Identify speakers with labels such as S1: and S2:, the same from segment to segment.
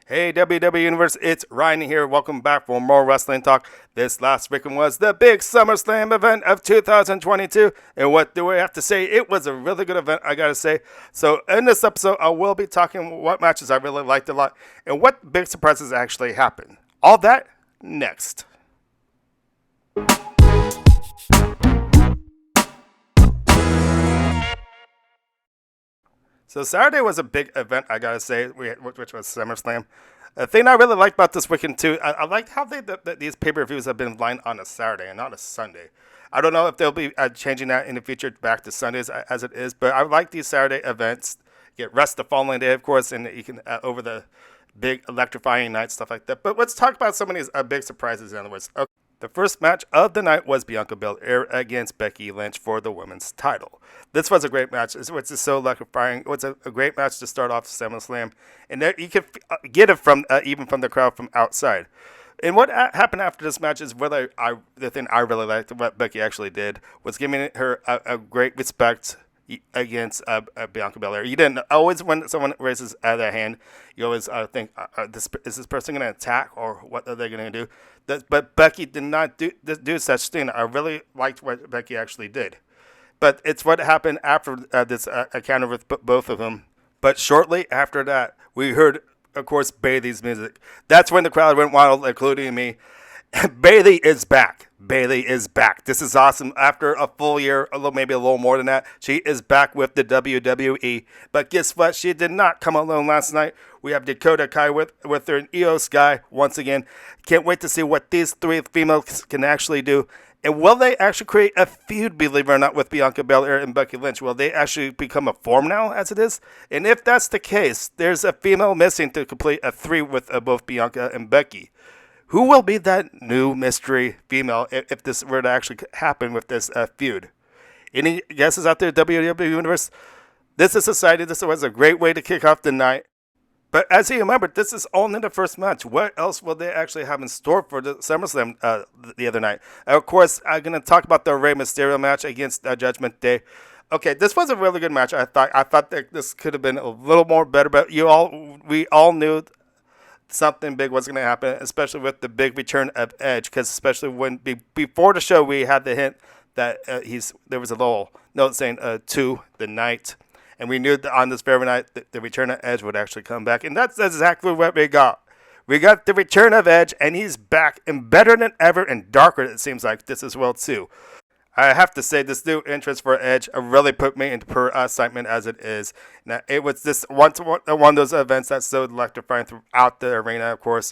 S1: Hey WWE Universe, it's Ryan here. Welcome back for more wrestling talk. This last weekend was the big SummerSlam event of 2022. And what do we have to say? It was a really good event, I gotta say. So in this episode, I will be talking what matches I really liked a lot and what big surprises actually happened. All that next. So Saturday was a big event, I gotta say, which was SummerSlam. The thing I really liked about this weekend too, I liked how these pay-per-views have been lined on a Saturday and not a Sunday. I don't know if they'll be changing that in the future back to Sundays as it is, but I like these Saturday events. Get rest the following day, of course, and you can over the big electrifying night stuff like that. But let's talk about some of these big surprises. In other words, okay. The first match of the night was Bianca Belair against Becky Lynch for the women's title. This was a great match, which is so electrifying. It was a great match to start off SummerSlam, and there you could get it from even from the crowd from outside. And what happened after this match is really the thing I really liked. What Becky actually did was giving her a great respect against Bianca Belair. You didn't always, when someone raises their hand, you always think, is this person going to attack or what are they going to do? But Becky did not do such thing. I really liked what Becky actually did. But it's what happened after this encounter with both of them. But shortly after that, we heard, of course, Bayley's music. That's when the crowd went wild, including me. Bayley is back. Bayley is back. This is awesome. After a full year, maybe a little more than that, she is back with the WWE. But guess what? She did not come alone last night. We have Dakota Kai with her and Io Sky once again. Can't wait to see what these three females can actually do. And will they actually create a feud, believe it or not, with Bianca Belair and Becky Lynch? Will they actually become a form now, as it is? And if that's the case, there's a female missing to complete a three with both Bianca and Becky. Who will be that new mystery female if this were to actually happen with this feud? Any guesses out there, WWE Universe? This is exciting. This was a great way to kick off the night. But as you remember, this is only the first match. What else will they actually have in store for the SummerSlam the other night? Of course, I'm going to talk about the Rey Mysterio match against Judgment Day. Okay, this was a really good match. I thought that this could have been a little more better, but we all knew something big was going to happen, especially with the big return of Edge, because especially when before the show we had the hint that there was a little note saying to the night. And we knew that on this very night the return of Edge would actually come back. And that's exactly what we got. We got the return of Edge, and he's back and better than ever and darker, it seems like, this as well, too. I have to say, this new entrance for Edge really put me into pure excitement as it is. Now, it was this one of those events that's so electrifying throughout the arena, of course.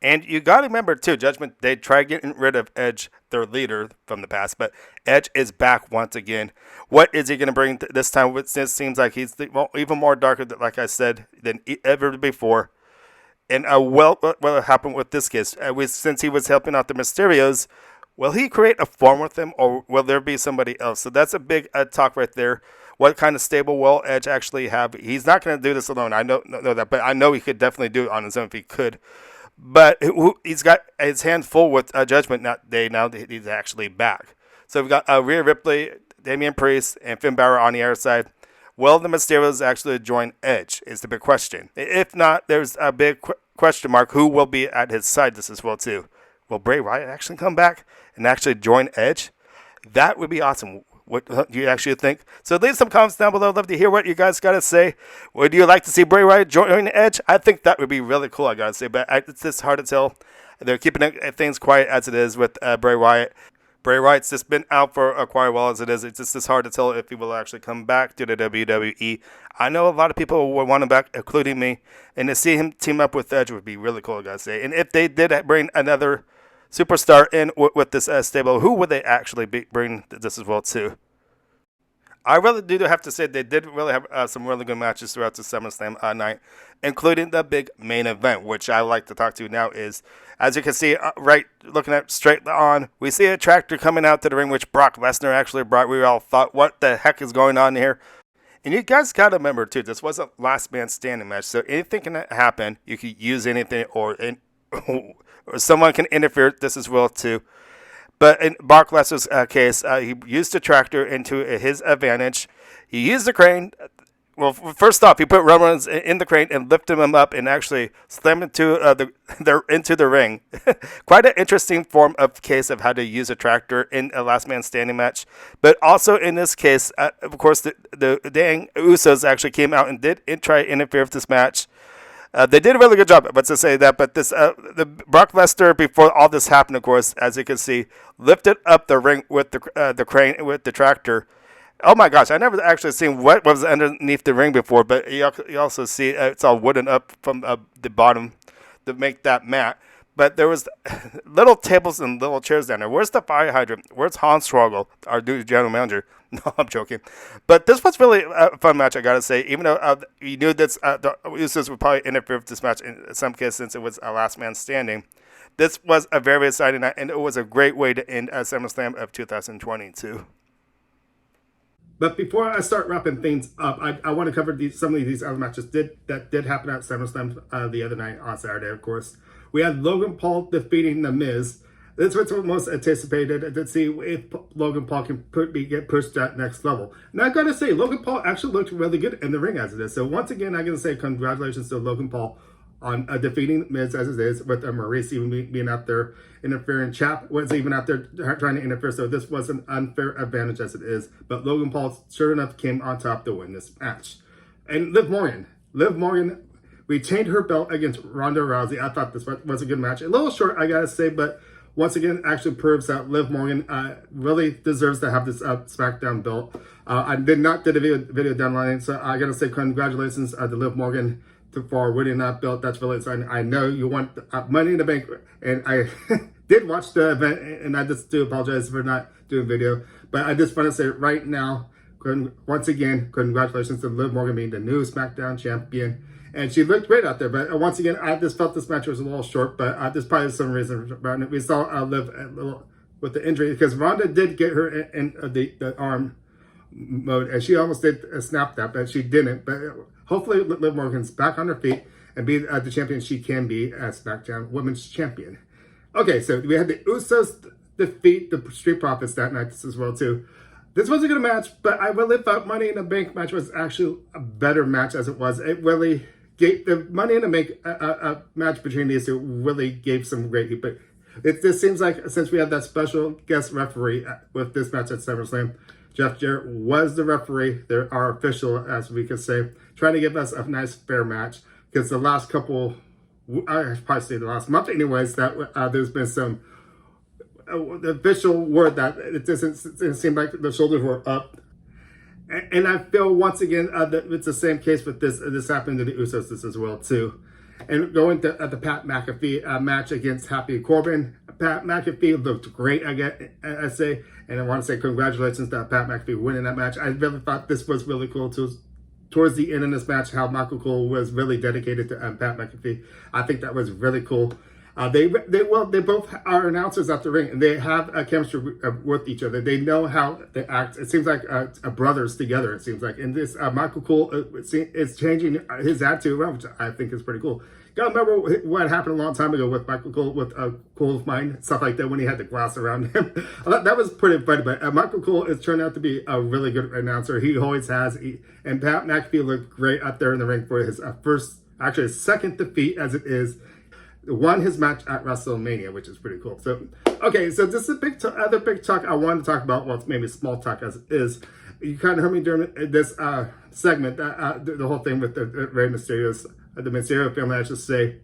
S1: And you got to remember, too, Judgment Day tried getting rid of Edge, their leader from the past, but Edge is back once again. What is he going to bring this time? It seems like he's even more darker, like I said, than ever before. And what happened with this case? Since he was helping out the Mysterios, will he create a form with them, or will there be somebody else? So that's a big talk right there. What kind of stable will Edge actually have? He's not going to do this alone. I know that, but I know he could definitely do it on his own if he could. But he's got his hands full with Judgment Day now that he's actually back. So we've got Rhea Ripley, Damian Priest, and Finn Balor on the other side. Will the Mysterios actually join Edge is the big question. If not, there's a big question mark. Who will be at his side this as well, too? Will Bray Wyatt actually come back and actually join Edge? That would be awesome. What do you actually think? So leave some comments down below. I'd love to hear what you guys got to say. Would you like to see Bray Wyatt join Edge? I think that would be really cool, I got to say. But it's just hard to tell. They're keeping things quiet as it is with Bray Wyatt. Bray Wyatt's just been out for quite a while as it is. It's just hard to tell if he will actually come back to the WWE. I know a lot of people will want him back, including me. And to see him team up with Edge would be really cool, I got to say. And if they did bring another superstar in with this stable, who would they actually bring this as well too? I really do have to say they did really have some really good matches throughout the SummerSlam night, including the big main event, which I like to talk to now is, as you can see, right looking at straight on, we see a tractor coming out to the ring, which Brock Lesnar actually brought. We all thought, what the heck is going on here? And you guys got to remember, too, this was a last man standing match, so anything can happen. You could use anything or someone can interfere this as well, too. But in Brock Lesnar's case, he used the tractor into his advantage. He used the crane. Well, first off, he put Roman Reigns in the crane and lifted him up and actually slammed into into the ring. Quite an interesting form of case of how to use a tractor in a last man standing match. But also in this case, of course, the dang Usos actually came out and did try to interfere with this match. They did a really good job, but to say that, but this the Brock Lesnar before all this happened, of course, as you can see, lifted up the ring with the crane with the tractor. Oh my gosh, I never actually seen what was underneath the ring before, but you also see it's all wooden up from the bottom to make that mat. But there was little tables and little chairs down there. Where's the fire hydrant? Where's Hans Struggle, our new general manager? No, I'm joking. But this was really a fun match, I gotta say. Even though you knew that the Usos would probably interfere with this match in some cases since it was a last man standing. This was a very exciting night, and it was a great way to end SummerSlam of 2022. But before I start wrapping things up, I want to cover some of these other matches that did happen at SummerSlam the other night on Saturday, of course. We had Logan Paul defeating The Miz. This was what most anticipated to see if Logan Paul can get pushed to that next level. And I got to say, Logan Paul actually looked really good in the ring as it is. So once again, I'm going to say congratulations to Logan Paul on defeating Miz as it is, with Maurice even being out there interfering. Chap was even out there trying to interfere, so this was an unfair advantage as it is. But Logan Paul, sure enough, came on top to win this match. And Liv Morgan retained her belt against Ronda Rousey. I thought this was a good match. A little short, I gotta say, but once again, actually proves that Liv Morgan really deserves to have this SmackDown belt. I did not do the video deadline, so I gotta say congratulations to Liv Morgan for winning that belt. That's really exciting. I know you want Money in the Bank, and I did watch the event, and I just do apologize for not doing video, but I just want to say right now, once again, congratulations to Liv Morgan being the new SmackDown champion, and she looked great out there. But once again, I just felt this match was a little short, but there's probably some reason around it. We saw Liv with the injury, because Ronda did get her in the arm mode, and she almost did snap that, but she didn't. But hopefully Liv Morgan's back on her feet and be the champion she can be as SmackDown Women's Champion. Okay, so we had the Usos defeat the Street Profits that night as well too. This was a good match, but I really thought Money in the Bank match was actually a better match as it was. It really gave the Money in the Bank a match between these two really gave some great heat. But it just seems like since we had that special guest referee with this match at SummerSlam, Jeff Jarrett was the referee. They're our official, as we could say, trying to give us a nice, fair match. Because the last couple, I probably say the last month anyways, that there's been some the official word that it didn't seem like the shoulders were up. And I feel, once again, that it's the same case with this. This happened to the Usos as well, too. And going to the Pat McAfee match against Happy Corbin, Pat McAfee looked great, I say. And I want to say congratulations to Pat McAfee winning that match. I really thought this was really cool, too. Towards the end of this match, how Michael Cole was really dedicated to Pat McAfee. I think that was really cool. They both are announcers at the ring, and they have a chemistry with each other. They know how they act. It seems like brothers together. It seems like, and this Michael Cole is changing his attitude around, which I think is pretty cool. You gotta remember what happened a long time ago with Michael Cole, with Cole's mind, stuff like that, when he had the glass around him. That was pretty funny. But Michael Cole has turned out to be a really good announcer. He always has. And Pat McAfee looked great out there in the ring for his his second defeat as it is. Won his match at WrestleMania, which is pretty cool. So, okay, so this is a other big talk I wanted to talk about. Well, it's maybe small talk as it is. You kind of heard me during this segment, the whole thing with the Rey Mysterio's, the Mysterio family, I should say,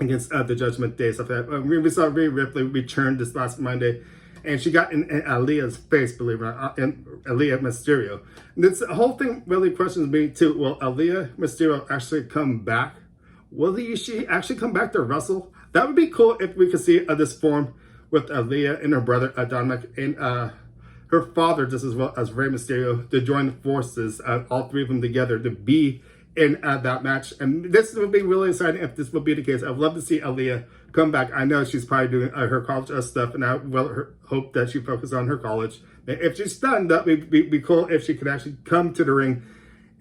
S1: against the Judgment Day stuff. We saw Rhea Ripley return this last Monday, and she got in Aaliyah's face, believe it or not, in Aaliyah Mysterio. And this whole thing really questions me too. Will Aaliyah Mysterio actually come back? Will she actually come back to wrestle? That would be cool if we could see this form with Aaliyah and her brother Dominic and her father, just as well as Rey Mysterio, to join forces, all three of them together, to be in that match. And this would be really exciting if this would be the case. I'd love to see Aaliyah come back. I know she's probably doing her college stuff, and I hope that she focuses on her college. If she's done, that would be cool if she could actually come to the ring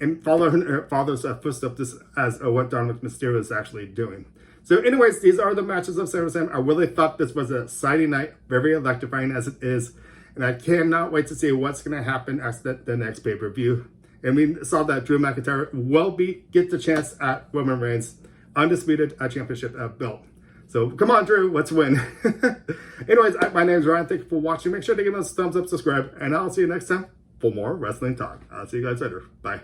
S1: and follow her father's footsteps as what Dominic Mysterio is actually doing. So anyways, these are the matches of SummerSlam. I really thought this was an exciting night, very electrifying as it is. And I cannot wait to see what's going to happen at the next pay-per-view. And we saw that Drew McIntyre will get the chance at Roman Reigns' undisputed championship belt. So come on, Drew, let's win. Anyways, my name is Ryan. Thank you for watching. Make sure to give us a thumbs up, subscribe, and I'll see you next time for more wrestling talk. I'll see you guys later. Bye.